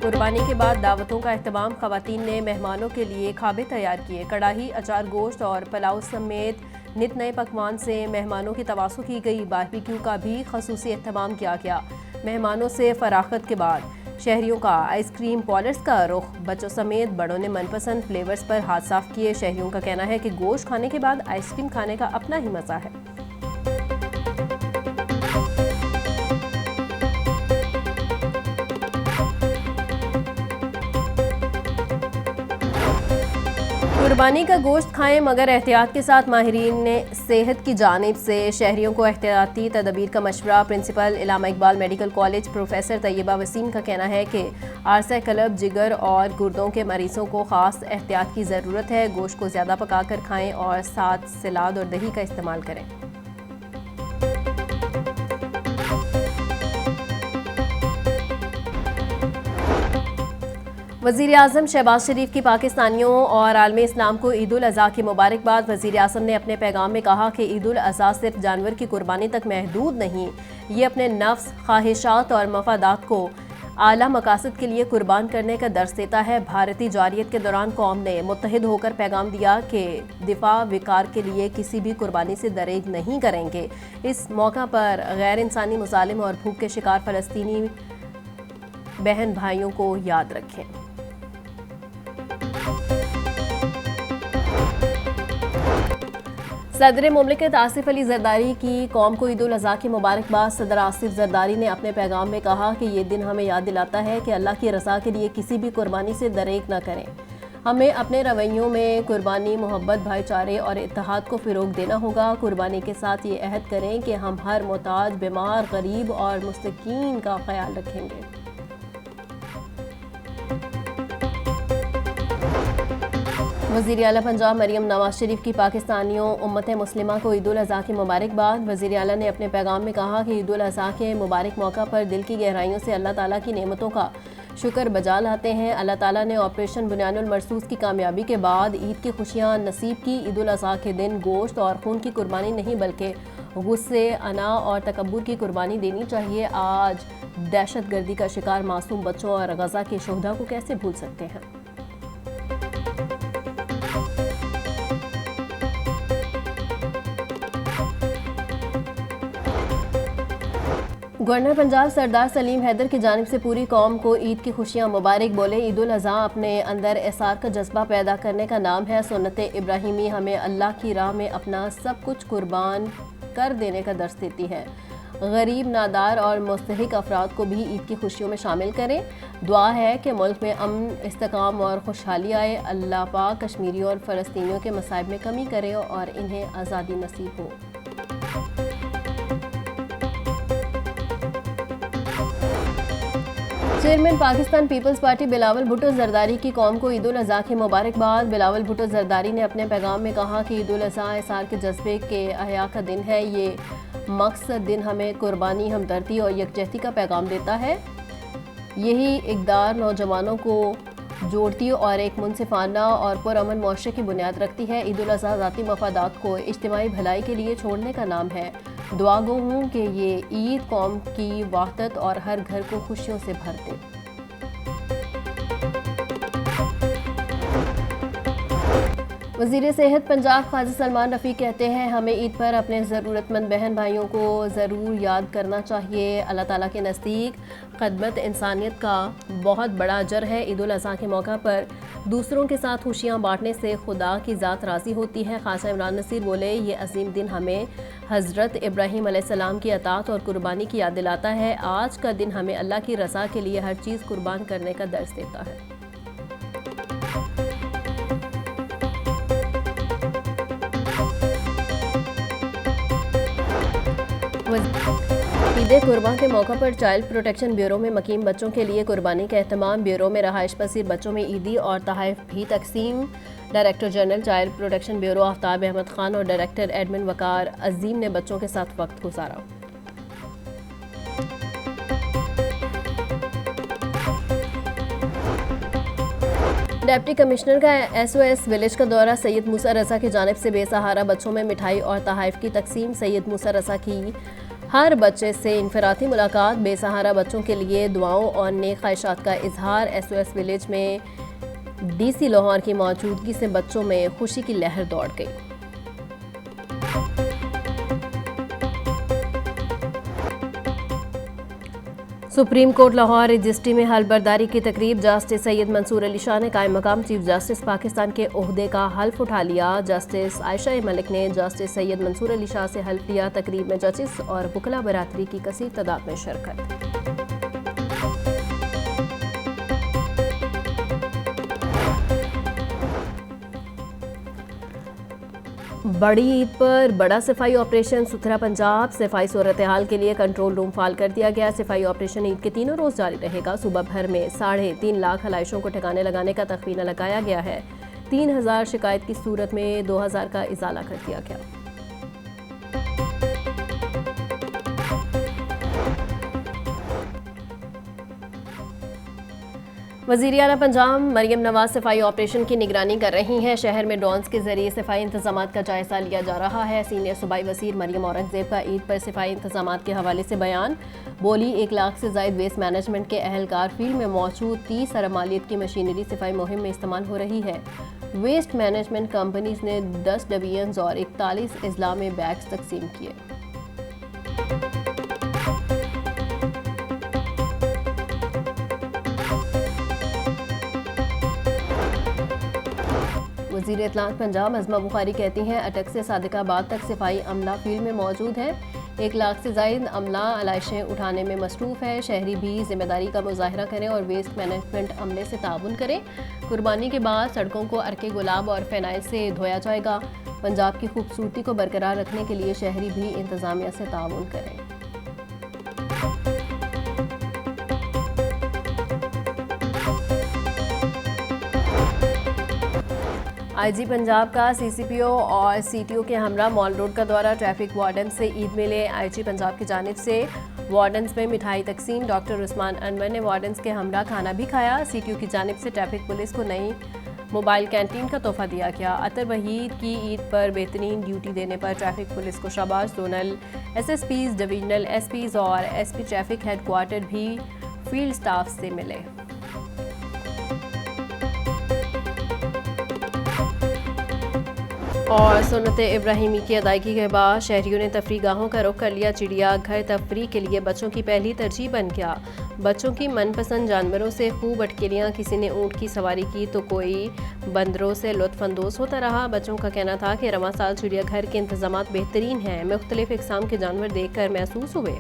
कुर्बानी के बाद दावतों का अहतमाम। खवातीन ने मेहमानों के लिए खाबे तैयार किए। कड़ाही, अचार, गोश्त और पुलाव समेत नित नए पकवान से मेहमानों की तवासु की गई। बारबेक्यू का भी खसूसी अहतमाम किया गया। मेहमानों से फराखत के बाद शहरियों का आइसक्रीम पॉलर्स का रुख। बच्चों समेत बड़ों ने मनपसंद फ्लेवर्स पर हाथ साफ किए। शहरियों का कहना है कि गोश्त खाने के बाद आइसक्रीम खाने का अपना ही मजा है। कुर्बानी का गोश्त खाएं मगर एहतियात के साथ। माहिरीन ने सेहत की जानिब से शहरियों को एहतियाती तदबीर का मशवरा। Principal Allama Iqbal medical college professor Tayyaba Waseem का कहना है कि आरसा कलब, जिगर और गुर्दों के मरीजों को ख़ास एहतियात की ज़रूरत है। गोश्त को ज़्यादा पकाकर खाएं और साथ सलाद और दही का इस्तेमाल करें। वज़ीर आज़म शहबाज शरीफ की पाकिस्तानियों और आलमी इस्लाम को ईद उल अज़हा की मुबारकबाद। वज़ीर आज़म ने अपने पैगाम में कहा कि ईद उल अज़हा सिर्फ जानवर की कुर्बानी तक महदूद नहीं, ये अपने नफ्स, ख्वाहिशात और मफादात को आला मकासद के लिए कुर्बान करने का दर्स देता है। भारतीय जारियत के दौरान कौम ने मुत्तहिद होकर पैगाम दिया कि दिफा विकार के लिए किसी भी कुर्बानी से दरेग नहीं करेंगे। इस मौका पर गैर इंसानी मुजालिम और भूख के शिकार फ़लस्तीनी बहन भाइयों को याद रखें। सदर मुमलिकत आसिफ अली जरदारी की कौम को ईद उल अज़हा की मुबारकबाद। सदर आसिफ जरदारी ने अपने पैगाम में कहा कि ये दिन हमें याद दिलाता है कि अल्लाह की रज़ा के लिए किसी भी कुर्बानी से दरेक न करें। हमें अपने रवैयों में कुर्बानी, मोहब्बत, भाईचारे और इत्तेहाद को फ़रोग देना होगा। कुर्बानी के साथ ये अहद करें कि हम हर मोहताज, बीमार, गरीब और मुस्तकीन का ख्याल रखेंगे। वज़ीर आला पंजाब मरियम नवाज शरीफ की पाकिस्तानियों उम्मत मुस्लिमा को ईद उल अज़हा की मुबारकबाद। वज़ीर आला ने अपने पैगाम में कहा कि ईद उल अज़हा के मुबारक मौका पर दिल की गहराइयों से अल्लाह ताला की नेमतों का शुक्र बजा लाते हैं। अल्लाह ताला ने ऑपरेशन बुनियानुल मरसूस की कामयाबी के बाद ईद की खुशियाँ नसीब की। ईद उल अज़हा के दिन गोश्त और खून की कुर्बानी नहीं बल्कि गुस्से, अना और तकब्बुर की कुर्बानी देनी चाहिए। आज दहशत गर्दी का शिकार मासूम बच्चों और गज़ा के शोहदा को कैसे भूल सकते हैं। गवर्नर पंजाब सरदार सलीम हैदर की जानिब से पूरी कौम को ईद की खुशियाँ मुबारक। बोले, ईद उल अज़हा अपने अंदर एसार का जज्बा पैदा करने का नाम है। सुन्नत इब्राहिमी हमें अल्लाह की राह में अपना सब कुछ कुर्बान कर देने का दर्स देती है। गरीब, नादार और मुस्तहिक अफराद को भी ईद की खुशियों में शामिल करें। दुआ है कि मुल्क में अमन, इस्तेकाम और खुशहाली आए। अल्लाह पाक कश्मीरियों और फ़लस्तीनियों के मसाइब में कमी करे और इन्हें आज़ादी नसीब हो। Chairman Pakistan peoples party Bilawal Bhutto Zardari की कौम को ईद उल अज़हा की मुबारकबाद। बिलावल भुट्टो जरदारी ने अपने पैगाम में कहा कि ईद उल अज़हा एसार के जज्बे के अहया का दिन है। ये मकसद दिन हमें कुर्बानी, हमदर्दी और यकजहती का पैगाम देता है। यही इक़दार नौजवानों को जोड़ती और एक मुनसिफाना और पुरअमन मुआशरे की बुनियाद रखती है। ईद उल अज़हा ज़ाती मफादात को इज्तिमाई भलाई के लिए छोड़ने का नाम है। दुआ गो हूँ कि ये ईद कौम की वाहदत और हर घर को खुशियों से भर दे। वज़ीर सेहत पंजाब ख्वाजा सलमान रफ़ी कहते हैं, हमें ईद पर अपने ज़रूरतमंद बहन भाइयों को ज़रूर याद करना चाहिए। अल्लाह ताला के नज़दीक खदमत इंसानियत का बहुत बड़ा अजर है। ईद उल अज़हा के मौका पर दूसरों के साथ खुशियाँ बांटने से खुदा की ज़ात राज़ी होती है। ख़ासा इमरान नसीर बोले, ये अजीम दिन हमें हज़रत इब्राहीम अलैहिस्सलाम की अतात और कुर्बानी की याद दिलाता है। आज का दिन हमें अल्लाह की रज़ा के लिए हर चीज़ कुर्बान करने का दर्स देता है। ईद कुर्बान के मौका पर चाइल्ड प्रोटेक्शन ब्यूरो में मकीम बच्चों के लिए कुर्बानी का एहतमाम। ब्यूरो में रहायश पसीर बच्चों में ईदी और तोहफ़े भी तकसीम। Director general child protection bureau Aftab Ahmed Khan और डायरेक्टर एडमिन वकार अजीम ने बच्चों के साथ वक्त गुजारा। डिप्टी कमिश्नर का SOS विलेज का दौरा। सैयद मूसा रज़ा की जानिब से बेसहारा बच्चों में मिठाई और तोहफ़े की तकसीम। सैयद मूसा रज़ा की हर बच्चे से इनफरादी मुलाकात, बेसहारा बच्चों के लिए दुआओं और नेक ख्वाहिशात का इजहार। SOS विलेज में DC लाहौर की मौजूदगी से बच्चों में खुशी की लहर दौड़ गई। सुप्रीम कोर्ट लाहौर रजिस्ट्री में हल्फबर्दारी की तकरीब। जस्टिस सैयद मंसूर अली शाह ने कायम मकाम चीफ जस्टिस पाकिस्तान के ओहदे का हल्फ उठा लिया। जस्टिस आयशा मलिक ने जस्टिस सैयद मंसूर अली शाह से हल्फ लिया। तकरीब में जजेस और वकला बरादरी की कसीर तादाद में शिरकत। बड़ी ईद पर बड़ा सफाई ऑपरेशन सुथरा पंजाब। सफाई सूरत हाल के लिए कंट्रोल रूम फाल कर दिया गया। सफाई ऑपरेशन ईद के तीनों रोज जारी रहेगा। सुबह भर में 3.5 लाख हलाइशों को ठिकाने लगाने का तखमीना लगाया गया है। 3000 शिकायत की सूरत में 2000 का इजाला कर दिया गया। वज़ीर आला पंजाब मरियम नवाज सफाई ऑपरेशन की निगरानी कर रही हैं। शहर में ड्रोन्स के जरिए सफाई इंतजामात का जायजा लिया जा रहा है। सीनियर सूबाई वज़ीर मरियम औरंगजेब का ईद पर सफाई इंतजामात के हवाले से बयान। बोली 1 लाख से ज़ायद वेस्ट मैनेजमेंट के अहलकार फील्ड में मौजूद 30 अरब मालियत की मशीनरी सफाई मुहिम में इस्तेमाल हो रही है। वेस्ट मैनेजमेंट कंपनीज ने 10 डिवीजन्स और 41 अजला में बैग्स तकसीम किए। वज़ीर इत्तलात पंजाब अज़मा बुखारी कहती हैं अटक से सादिकाबाद तक सफाई अमला फील्ड में मौजूद है। 1 लाख से ज़ायद अमला अलाइशें उठाने में मसरूफ़ है। शहरी भी जिम्मेदारी का मुजाहरा करें और वेस्ट मैनेजमेंट अमले से ताउन करें। कुर्बानी के बाद सड़कों को अर्के गुलाब और फेनाइल से धोया जाएगा। पंजाब की खूबसूरती को बरकरार रखने के लिए शहरी भी इंतज़ामिया से ताउन करें। IG पंजाब का CCPO और CTO के हमरा मॉल रोड का दौरा। ट्रैफिक वार्डन से ईद मिले। IG पंजाब की जानिब से वार्डन्स में मिठाई तकसीम। डॉक्टर उस्मान अनवर ने वार्डन्स के हमरा खाना भी खाया। CTO की जानिब से ट्रैफिक पुलिस को नई मोबाइल कैंटीन का तोहफा दिया गया। अतर वहीद की ईद पर बेहतरीन ड्यूटी देने पर ट्रैफिक पुलिस को शाबाश। जोनल SSPs, डिवीजनल SPs और SP ट्रैफिक हेडक्वार्टर भी फील्ड स्टाफ से मिले। और सुन्नत इब्राहिमी की अदायगी के बाद शहरियों ने तफरीह गाहों का रुख कर लिया। चिड़िया घर तफरीह के लिए बच्चों की पहली तरजीह बन गया। बच्चों की मनपसंद जानवरों से खूब अटकेलियाँ। किसी ने ऊँट की सवारी की तो कोई बंदरों से लुत्फानंदोज़ होता रहा। बच्चों का कहना था कि रवां साल चिड़िया घर के इंतजामात बेहतरीन हैं। मुख्तलिफ इकसाम के जानवर देख कर महसूस हुए